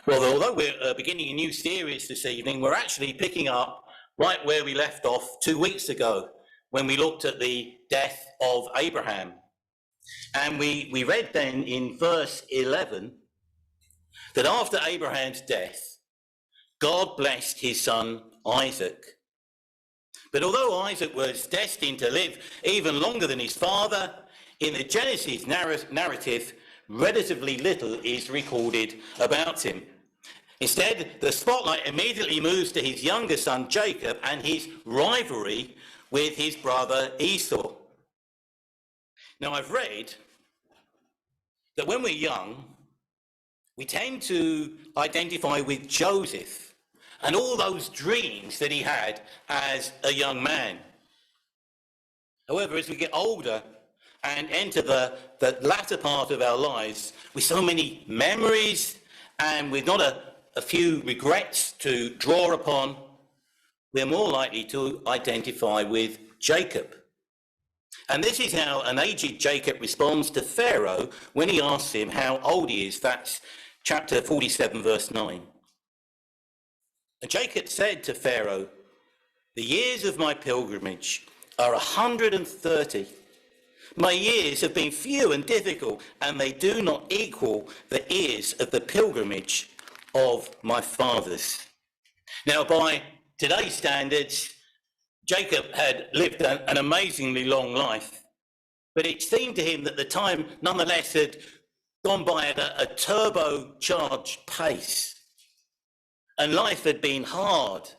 Well, although we're beginning a new series this evening, we're actually picking up right where we left off 2 weeks ago when we looked at the death of Abraham. And we read then in verse 11 that after Abraham's death, God blessed his son Isaac. But although Isaac was destined to live even longer than his father, in the Genesis narrative, relatively little is recorded about him. Instead, the spotlight immediately moves to his younger son Jacob and his rivalry with his brother Esau. Now, I've read that when we're young, we tend to identify with Joseph and all those dreams that he had as a young man. However, as we get older and enter the latter part of our lives, with so many memories and with not a few regrets to draw upon, we're more likely to identify with Jacob. And this is how an aged Jacob responds to Pharaoh when he asks him how old he is. That's chapter 47, verse 9. And Jacob said to Pharaoh, "The years of my pilgrimage are 130. My years have been few and difficult, and they do not equal the years of the pilgrimage of my fathers." Now, by today's standards, Jacob had lived an amazingly long life, but it seemed to him that the time nonetheless had gone by at a turbocharged pace, and life had been hard,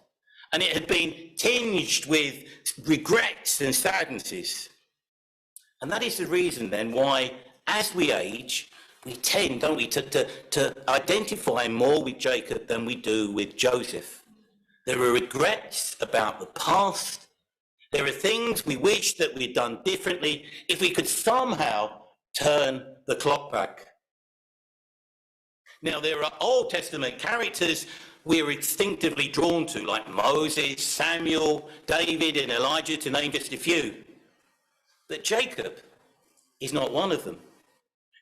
and it had been tinged with regrets and sadnesses. And that is the reason then why, as we age, we tend, don't we, to identify more with Jacob than we do with Joseph. There are regrets about the past. There are things we wish that we'd done differently if we could somehow turn the clock back. Now, there are Old Testament characters we're instinctively drawn to, like Moses, Samuel, David, and Elijah, to name just a few. But Jacob is not one of them.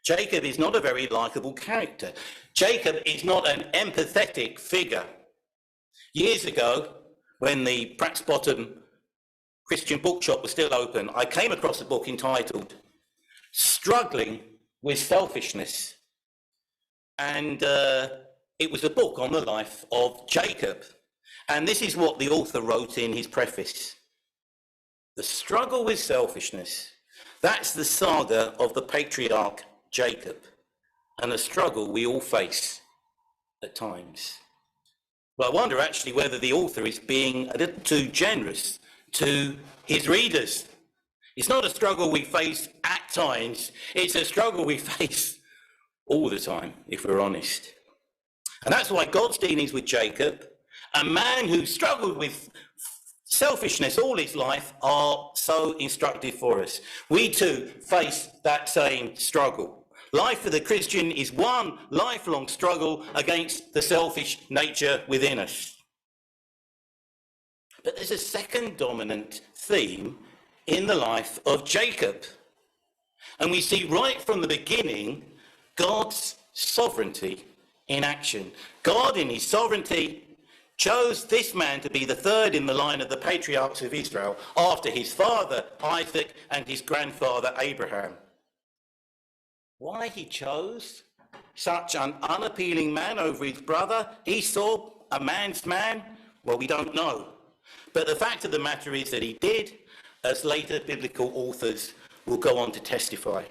Jacob is not a very likable character. Jacob is not an empathetic figure. Years ago, when the Pratt's Bottom Christian bookshop was still open, I came across a book entitled Struggling with Selfishness. And it was a book on the life of Jacob. And this is what the author wrote in his preface. The struggle with selfishness, that's the saga of the patriarch Jacob, and a struggle we all face at times. Well, I wonder actually whether the author is being a little too generous to his readers. It's not a struggle we face at times, it's a struggle we face all the time, if we're honest. And that's why God's dealings with Jacob, a man who struggled with selfishness all his life, are so instructive for us. We too face that same struggle. Life for the Christian is one lifelong struggle against the selfish nature within us. But there's a second dominant theme in the life of Jacob. And we see right from the beginning God's sovereignty in action. God, in his sovereignty, chose this man to be the third in the line of the patriarchs of Israel after his father Isaac and his grandfather Abraham. Why he chose such an unappealing man over his brother Esau, a man's man, well, we don't know. But the fact of the matter is that he did, as later biblical authors will go on to testify.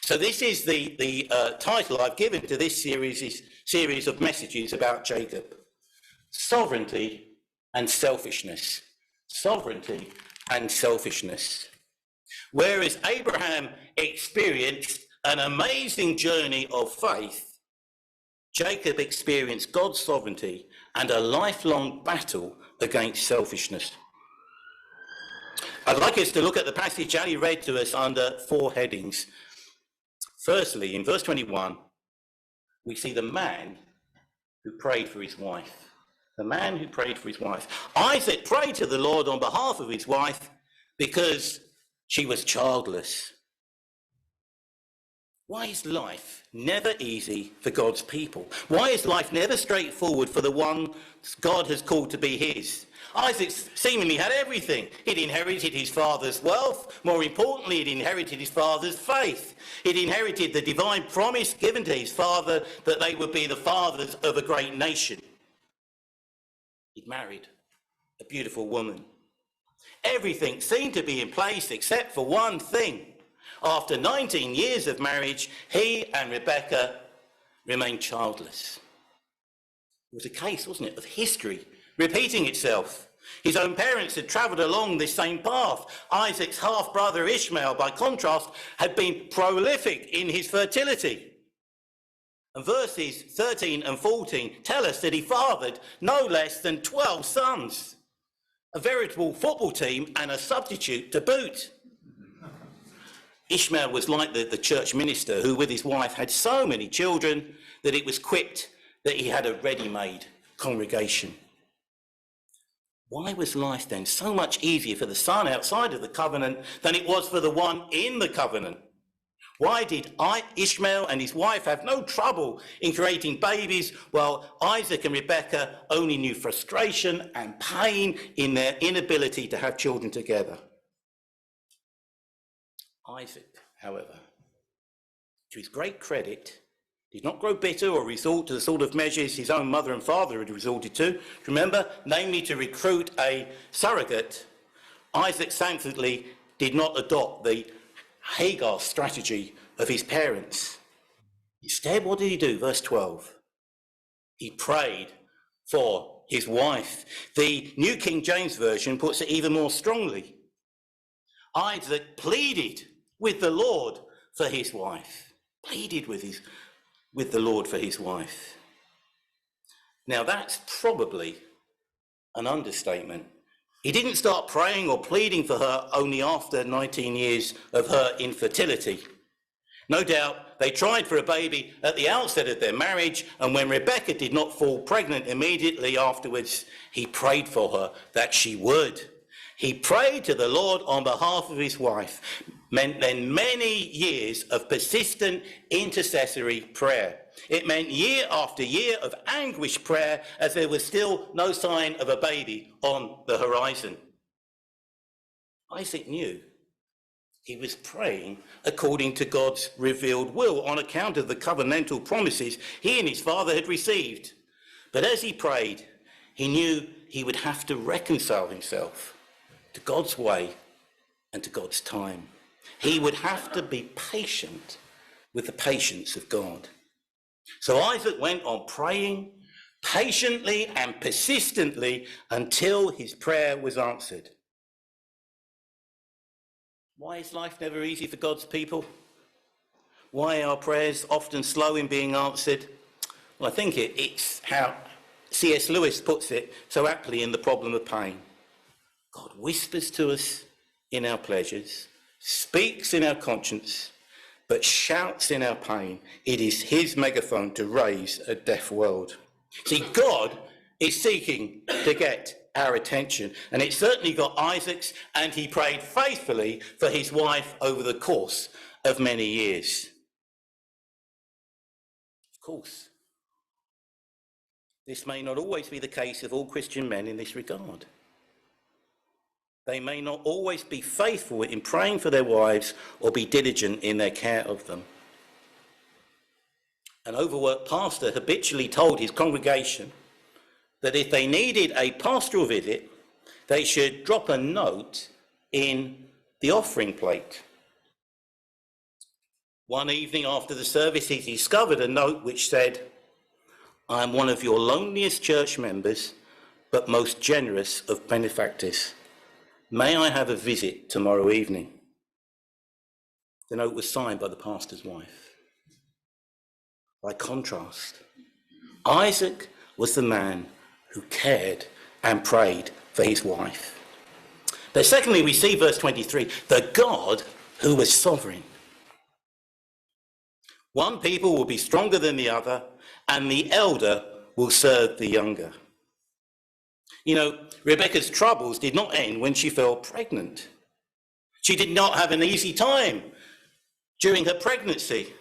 So this is the title I've given to this series of messages about Jacob. Sovereignty and selfishness. Sovereignty and selfishness. Whereas Abraham experienced an amazing journey of faith, Jacob experienced God's sovereignty and a lifelong battle against selfishness. I'd like us to look at the passage Ali read to us under 4 headings. Firstly, in verse 21, we see the man who prayed for his wife. The man who prayed for his wife. Isaac prayed to the Lord on behalf of his wife because she was childless. Why is life never easy for God's people? Why is life never straightforward for the one God has called to be his? Isaac seemingly had everything. He'd inherited his father's wealth. More importantly, he'd inherited his father's faith. He'd inherited the divine promise given to his father that they would be the fathers of a great nation. He'd married a beautiful woman. Everything seemed to be in place except for one thing. After 19 years of marriage, he and Rebecca remained childless. It was a case, wasn't it, of history repeating itself. His own parents had travelled along this same path. Isaac's half-brother Ishmael, by contrast, had been prolific in his fertility. And verses 13 and 14 tell us that he fathered no less than 12 sons, a veritable football team and a substitute to boot. Ishmael was like the church minister who with his wife had so many children that it was quipped that he had a ready-made congregation. Why was life then so much easier for the son outside of the covenant than it was for the one in the covenant? Why did Ishmael and his wife have no trouble in creating babies while Isaac and Rebekah only knew frustration and pain in their inability to have children together? Isaac, however, to his great credit, did not grow bitter or resort to the sort of measures his own mother and father had resorted to. Remember, namely to recruit a surrogate. Isaac thankfully did not adopt the Hagar strategy of his parents. Instead, what did he do? Verse 12. He prayed for his wife. The New King James Version puts it even more strongly. Isaac pleaded with the Lord for his wife. Pleaded with the Lord for his wife. Now that's probably an understatement. He didn't start praying or pleading for her only after 19 years of her infertility. No doubt they tried for a baby at the outset of their marriage, and when Rebecca did not fall pregnant immediately afterwards, he prayed for her that she would. He prayed to the Lord on behalf of his wife, meant then many years of persistent intercessory prayer. It meant year after year of anguished prayer as there was still no sign of a baby on the horizon. Isaac knew he was praying according to God's revealed will on account of the covenantal promises he and his father had received. But as he prayed, he knew he would have to reconcile himself to God's way and to God's time. He would have to be patient with the patience of God. So Isaac went on praying patiently and persistently until his prayer was answered. Why is life never easy for God's people? Why are prayers often slow in being answered? Well, I think it's how C.S. Lewis puts it so aptly in The Problem of Pain. God whispers to us in our pleasures, speaks in our conscience, but shouts in our pain. It is his megaphone to raise a deaf world. See, God is seeking to get our attention, and it certainly got Isaac's, and he prayed faithfully for his wife over the course of many years. Of course, this may not always be the case of all Christian men in this regard. They may not always be faithful in praying for their wives or be diligent in their care of them. An overworked pastor habitually told his congregation that if they needed a pastoral visit, they should drop a note in the offering plate. One evening after the service, he discovered a note which said, "I am one of your loneliest church members, but most generous of benefactors. May I have a visit tomorrow evening?" The note was signed by the pastor's wife. By contrast, Isaac was the man who cared and prayed for his wife. But secondly, we see verse 23, the God who was sovereign. One people will be stronger than the other, and the elder will serve the younger. You know, Rebecca's troubles did not end when she fell pregnant. She did not have an easy time during her pregnancy.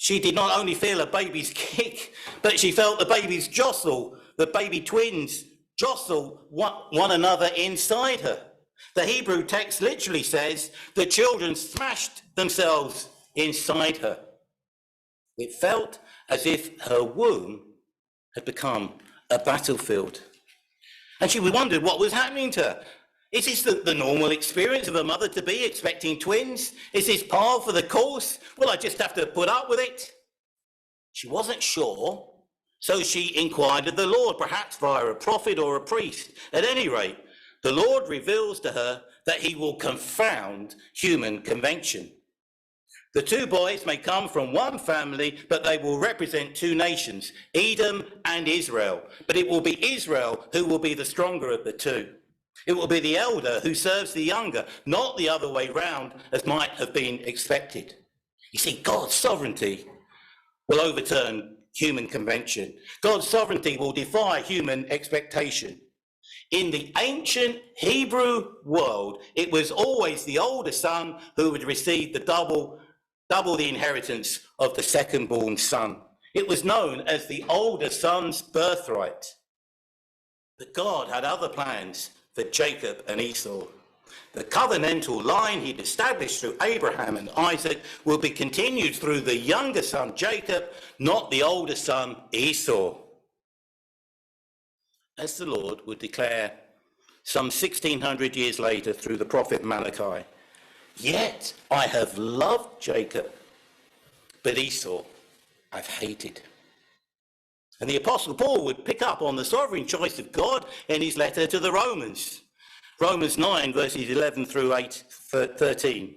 She did not only feel a baby's kick, but she felt the babies jostle, the baby twins jostle one another inside her. The Hebrew text literally says the children smashed themselves inside her. It felt as if her womb had become a battlefield. And she wondered what was happening to her. Is this the normal experience of a mother-to-be expecting twins? Is this par for the course? Will I just have to put up with it? She wasn't sure, so she inquired of the Lord, perhaps via a prophet or a priest. At any rate, the Lord reveals to her that he will confound human convention. The two boys may come from one family, but they will represent two nations, Edom and Israel. But it will be Israel who will be the stronger of the two. It will be the elder who serves the younger, not the other way round, as might have been expected. You see, God's sovereignty will overturn human convention. God's sovereignty will defy human expectation. In the ancient Hebrew world, it was always the older son who would receive the double the inheritance of the second-born son. It was known as the older son's birthright. But God had other plans for Jacob and Esau. The covenantal line he'd established through Abraham and Isaac will be continued through the younger son Jacob, not the older son Esau. As the Lord would declare some 1600 years later through the prophet Malachi, yet I have loved Jacob, but Esau I've hated. And the Apostle Paul would pick up on the sovereign choice of God in his letter to the Romans. Romans 9, verses 11 through 13.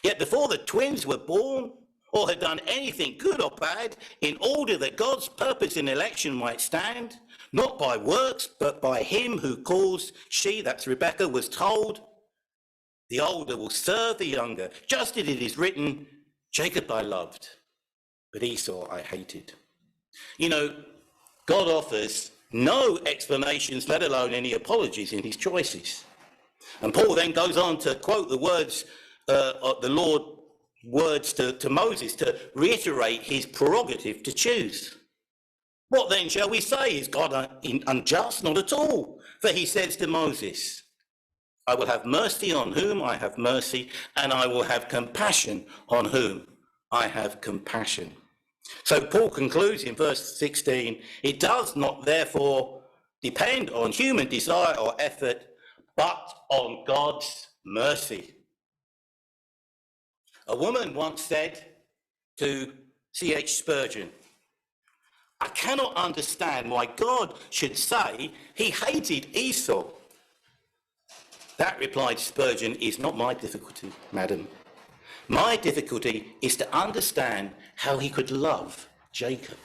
Yet before the twins were born, or had done anything good or bad, in order that God's purpose in election might stand, not by works, but by him who calls, she, that's Rebekah, was told, the older will serve the younger, just as it is written, Jacob I loved, but Esau I hated. You know, God offers no explanations, let alone any apologies in his choices. And Paul then goes on to quote the words of the Lord, words to Moses to reiterate his prerogative to choose. What then shall we say? Is God unjust? Not at all. For he says to Moses, I will have mercy on whom I have mercy, and I will have compassion on whom I have compassion. So Paul concludes in verse 16, it does not therefore depend on human desire or effort, but on God's mercy. A woman once said to C.H. Spurgeon, I cannot understand why God should say he hated Esau. That, replied Spurgeon, is not my difficulty, madam. My difficulty is to understand how he could love Jacob.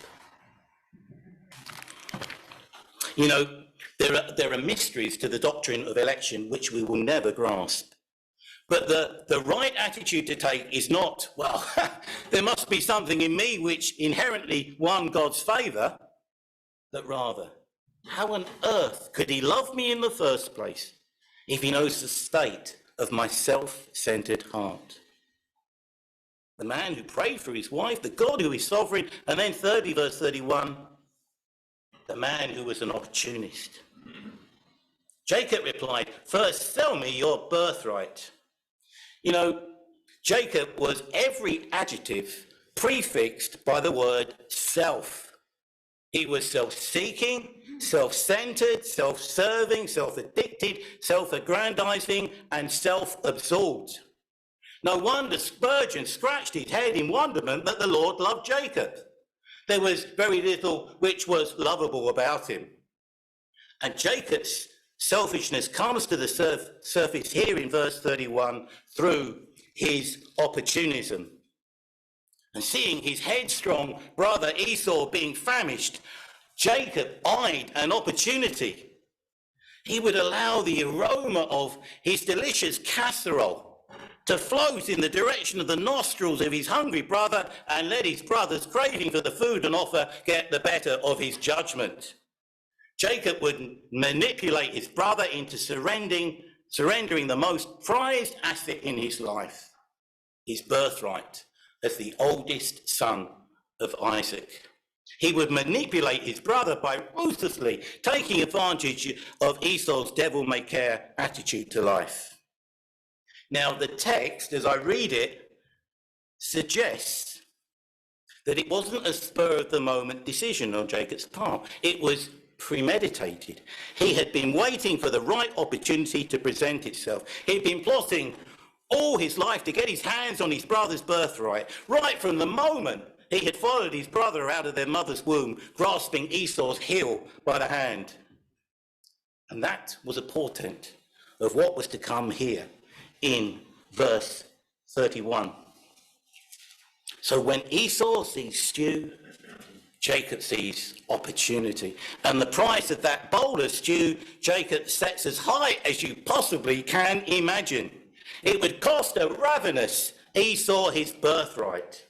You know, there are mysteries to the doctrine of election which we will never grasp. But the right attitude to take is not, well, there must be something in me which inherently won God's favour, but rather, how on earth could he love me in the first place if he knows the state of my self-centred heart? The man who prayed for his wife, the God who is sovereign, and then thirdly, verse 31, the man who was an opportunist. Jacob replied, first sell me your birthright. You know, Jacob was every adjective prefixed by the word self. He was self-seeking, self-centered, self-serving, self-addicted, self-aggrandizing, and self-absorbed. No wonder Spurgeon scratched his head in wonderment that the Lord loved Jacob. There was very little which was lovable about him. And Jacob's selfishness comes to the surface here in verse 31 through his opportunism. And seeing his headstrong brother Esau being famished, Jacob eyed an opportunity. He would allow the aroma of his delicious casserole to float in the direction of the nostrils of his hungry brother and let his brother's craving for the food and offer get the better of his judgment. Jacob would manipulate his brother into surrendering the most prized asset in his life, his birthright as the oldest son of Isaac. He would manipulate his brother by ruthlessly taking advantage of Esau's devil-may-care attitude to life. Now, the text, as I read it, suggests that it wasn't a spur-of-the-moment decision on Jacob's part. It was premeditated. He had been waiting for the right opportunity to present itself. He'd been plotting all his life to get his hands on his brother's birthright, right from the moment he had followed his brother out of their mother's womb, grasping Esau's heel by the hand. And that was a portent of what was to come here in verse 31. So when Esau sees stew, Jacob sees opportunity. And the price of that bowl of stew, Jacob sets as high as you possibly can imagine. It would cost a ravenous Esau his birthright.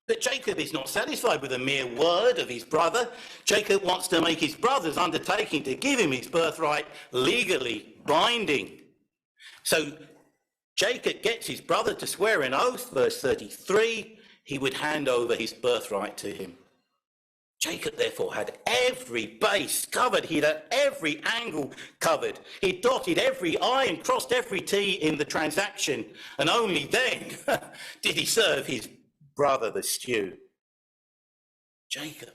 But Jacob is not satisfied with a mere word of his brother. Jacob wants to make his brother's undertaking to give him his birthright legally binding. So Jacob gets his brother to swear an oath, verse 33, he would hand over his birthright to him. Jacob therefore had every base covered, he'd had every angle covered. He dotted every I and crossed every T in the transaction, and only then did he serve his brother the stew. Jacob,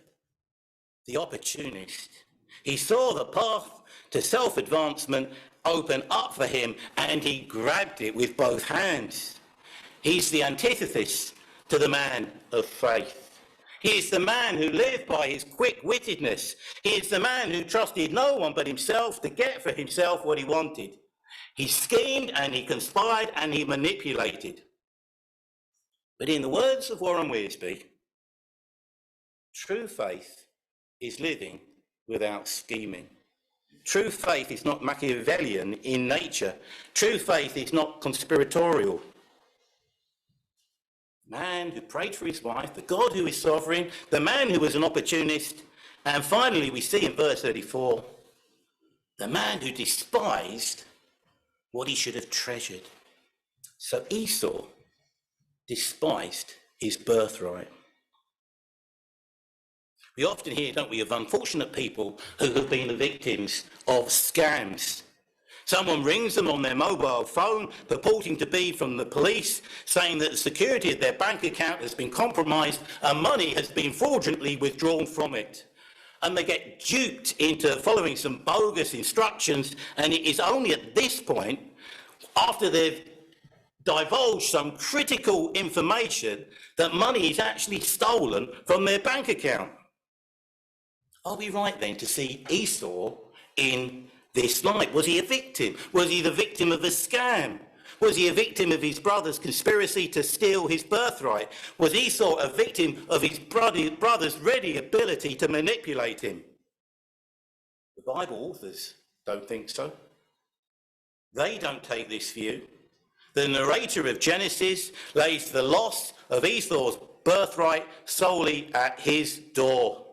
the opportunist, he saw the path to self-advancement open up for him, and he grabbed it with both hands. He's the antithesis to the man of faith. He is the man who lived by his quick-wittedness. He is the man who trusted no one but himself to get for himself what he wanted. He schemed and he conspired and he manipulated. But in the words of Warren Wiersbe, true faith is living without scheming. True faith is not Machiavellian in nature. True faith is not conspiratorial. Man who prayed for his wife, the God who is sovereign, the man who was an opportunist, and finally we see in verse 34, the man who despised what he should have treasured. So Esau despised his birthright. We often hear, don't we, of unfortunate people who have been the victims of scams. Someone rings them on their mobile phone, purporting to be from the police, saying that the security of their bank account has been compromised and money has been fraudulently withdrawn from it. And they get duped into following some bogus instructions, and it is only at this point, after they've divulged some critical information, that money is actually stolen from their bank account. Are we right then to see Esau in this light? Was he a victim? Was he the victim of a scam? Was he a victim of his brother's conspiracy to steal his birthright? Was Esau a victim of his brother's ready ability to manipulate him? The Bible authors don't think so. They don't take this view. The narrator of Genesis lays the loss of Esau's birthright solely at his door.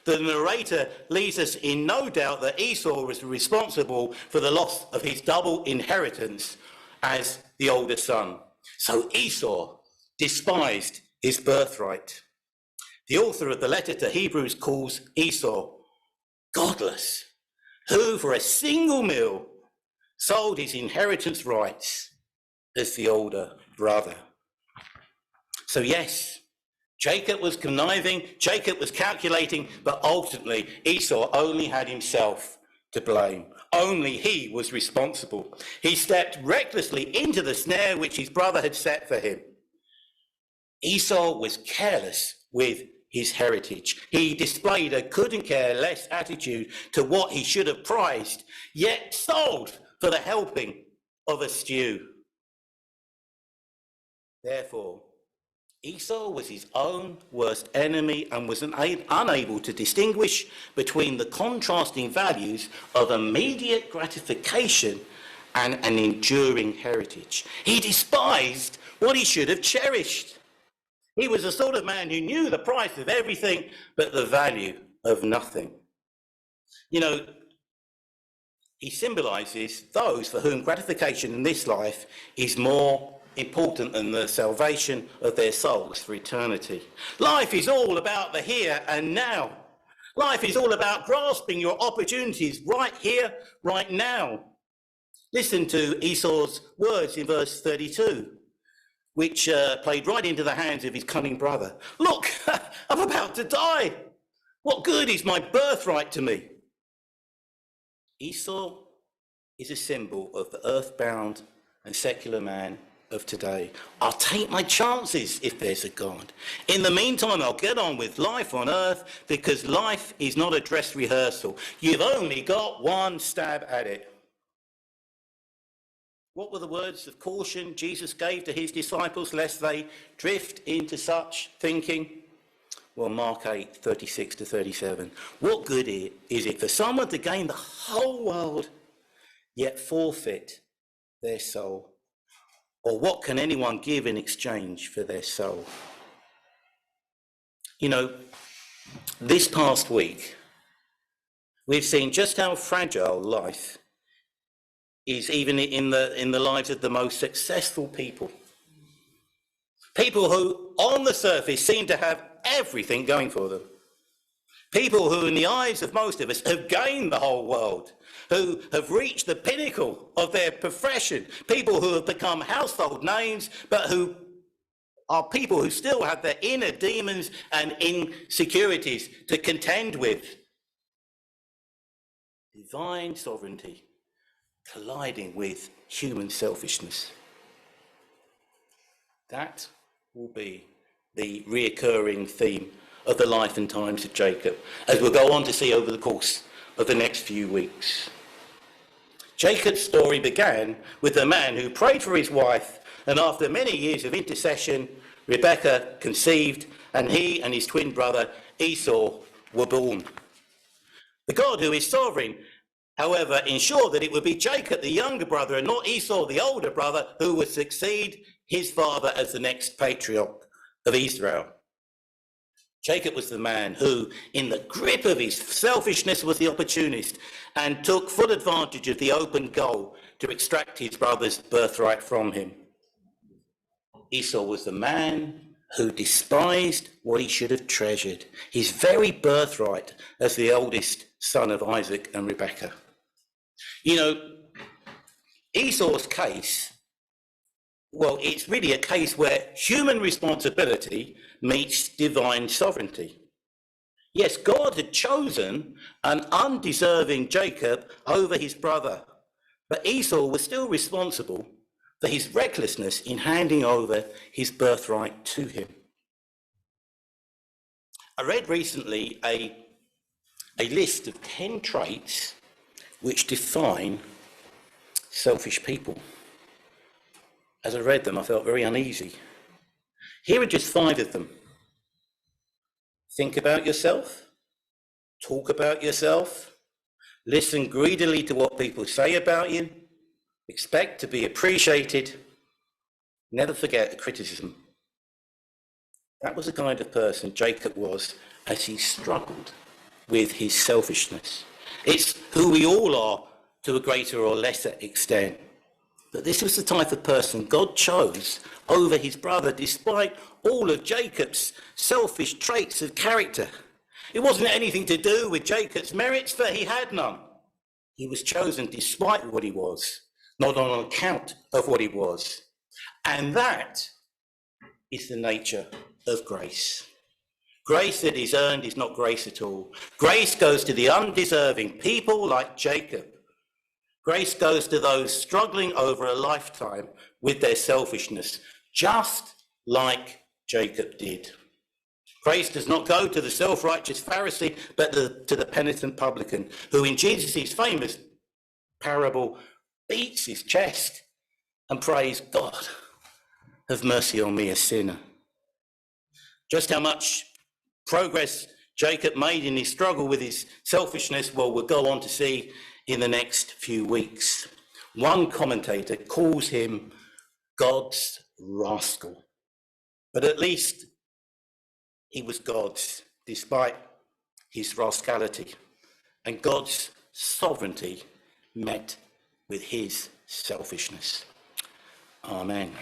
The narrator leaves us in no doubt that Esau was responsible for the loss of his double inheritance as the older son. So Esau despised his birthright. The author of the letter to Hebrews calls Esau godless, who for a single meal sold his inheritance rights as the older brother. So yes, Jacob was conniving, Jacob was calculating, but ultimately Esau only had himself to blame. Only he was responsible. He stepped recklessly into the snare which his brother had set for him. Esau was careless with his heritage. He displayed a couldn't care less attitude to what he should have prized, yet sold for the helping of a stew. Therefore, Esau was his own worst enemy and was unable to distinguish between the contrasting values of immediate gratification and an enduring heritage. He despised what he should have cherished. He was the sort of man who knew the price of everything but the value of nothing. You know, he symbolizes those for whom gratification in this life is more important than the salvation of their souls for eternity. Life is all about the here and now. Life is all about grasping your opportunities right here, right now. Listen to Esau's words in verse 32, which played right into the hands of his cunning brother. Look, I'm about to die. What good is my birthright to me? Esau is a symbol of the earthbound and secular man of today. I'll take my chances if there's a God. In the meantime, I'll get on with life on earth, because life is not a dress rehearsal. You've only got one stab at it. What were the words of caution Jesus gave to his disciples lest they drift into such thinking? Well, Mark 8, 36 to 37. What good is it for someone to gain the whole world yet forfeit their soul? Or what can anyone give in exchange for their soul? You know, this past week, we've seen just how fragile life is, even in the lives of the most successful people. People who, on the surface, seem to have everything going for them. People who, in the eyes of most of us, have gained the whole world, who have reached the pinnacle of their profession, people who have become household names, but who are people who still have their inner demons and insecurities to contend with. Divine sovereignty colliding with human selfishness. That will be the reoccurring theme of the life and times of Jacob, as we'll go on to see over the course of the next few weeks. Jacob's story began with a man who prayed for his wife, and after many years of intercession, Rebekah conceived, and he and his twin brother Esau were born. The God who is sovereign, however, ensured that it would be Jacob, the younger brother, and not Esau, the older brother, who would succeed his father as the next patriarch of Israel. Jacob was the man who, in the grip of his selfishness, was the opportunist and took full advantage of the open goal to extract his brother's birthright from him. Esau was the man who despised what he should have treasured, his very birthright as the oldest son of Isaac and Rebekah. You know, Esau's case, well, it's really a case where human responsibility meets divine sovereignty. Yes, God had chosen an undeserving Jacob over his brother, but Esau was still responsible for his recklessness in handing over his birthright to him. I read recently a list of 10 traits which define selfish people. As I read them, I felt very uneasy. Here are just 5 of them. Think about yourself, talk about yourself, listen greedily to what people say about you, expect to be appreciated, never forget a criticism. That was the kind of person Jacob was as he struggled with his selfishness. It's who we all are to a greater or lesser extent. But this was the type of person God chose over his brother, despite all of Jacob's selfish traits of character. It wasn't anything to do with Jacob's merits, for he had none. He was chosen despite what he was, not on account of what he was. And that is the nature of grace. Grace that is earned is not grace at all. Grace goes to the undeserving, people like Jacob. Grace goes to those struggling over a lifetime with their selfishness, just like Jacob did. Grace does not go to the self-righteous Pharisee, but to the penitent publican, who in Jesus' famous parable beats his chest and prays, God, have mercy on me, a sinner. Just how much progress Jacob made in his struggle with his selfishness, well, we'll go on to see in the next few weeks. One commentator calls him God's rascal, but at least he was God's, despite his rascality, and God's sovereignty met with his selfishness. Amen.